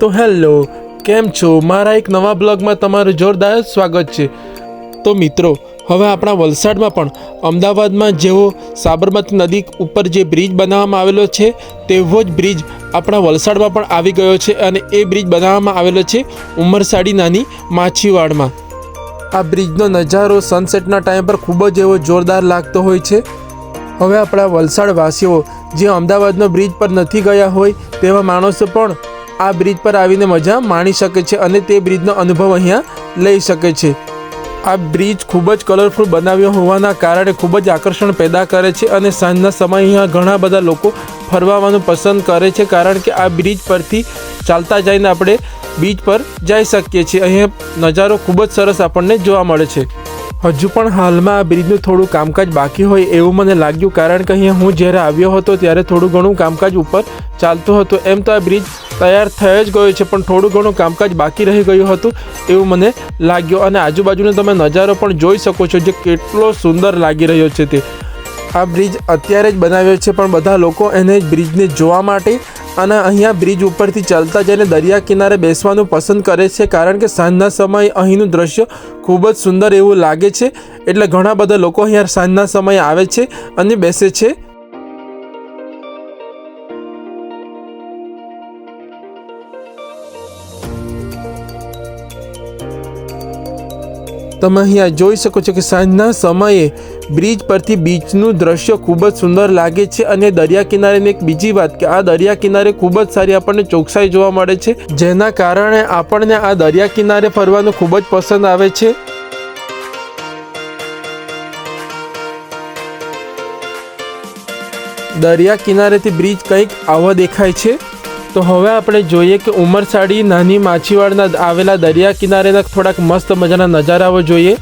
तो हेलो केम छो मारा एक नवा ब्लॉग में तमारुं जोरदार स्वागत है। तो मित्रों हवे अपना वलसाड में पण अमदावाद में जेवो साबरमती नदी पर जे ब्रिज बनाववामां आवेलो छे तेवो ज ब्रिज अपना वलसाड में पण आवी गयो छे अने ए ब्रिज बनाववामां आवेलो छे उमरसाडी नानी माछीवाड़ में। आ ब्रिजनो नजारो सनसेटना टाइम पर खूब ज एवो जोरदार लागतो होय छे। हवे अपना वलसाडवासीओ जे अमदावादनो ब्रिज पर नहीं गया होय तेवा माणसो पण आ ब्रिज पर आवीने मजा माणी शके छे अने ते ब्रिजनो अनुभव अहींया लई शके छे। आ ब्रिज खूब ज कलरफुल बनाव्यो होवाना कारणे खूब ज आकर्षण पैदा करे छे अने सांजना समय अहींया घणा बधा लोको फरवानुं पसंद करे छे कारण के आ ब्रिज परथी चालता जाईने आपणे बीच पर जाई शकीए छीए। अहींया नजारो खूब ज सरस आपणने जोवा मळे छे। हजू पण हालमां आ ब्रिजनुं थोडुं कामकाज बाकी होय एवुं मने लाग्युं कारण के अहींया हुं ज्यारे आव्यो हतो त्यारे थोडुं घणुं कामकाज उपर चालतुं हतुं। एम तो आ ब्रिज तैयार थई ज गयो छे पण थोडुं घणुं कामकाज बाकी रही गयुं हतुं एवुं मने लाग्युं। अने आजुबाजुनो तमे नजारो पण जोई शको छो जे केटलो सुंदर लागी रह्यो छे ते। आ ब्रिज अत्यारे ज बनाव्यो छे पण बधा लोको एने ब्रिजने जोवा माटे अने अहींया ब्रिज उपरथी चालता जईने दरिया किनारे बेसवानुं पसंद करे छे कारण के सांजना समय अहींनुं दृश्य खूब ज सुंदर एवुं लागे छे एटले घणा बधा लोको अहींया सांजना समय आवे छे अने बेसे छे। તમે અહીંયા જોઈ શકો છો કે સાંજના સમયે બ્રિજ પરથી બીચનું દૃશ્ય ખૂબ જ સુંદર લાગે છે અને દરિયા કિનારેની એક બીજી વાત કે આ દરિયા કિનારે ખૂબ જ સારી આપણને ચોકસાઈ જોવા મળે છે જેના કારણે આપણને આ દરિયા કિનારે ફરવાનું ખૂબ જ પસંદ આવે છે। દરિયા કિનારેથી બ્રિજ કંઈક આવો દેખાય છે। तो हवे आपणे जोईए कि उमरसाडी नानी माछीवाड़ना आवेला दरिया किनारेना थोड़ाक मस्त मजाना नजाराओ जोईए।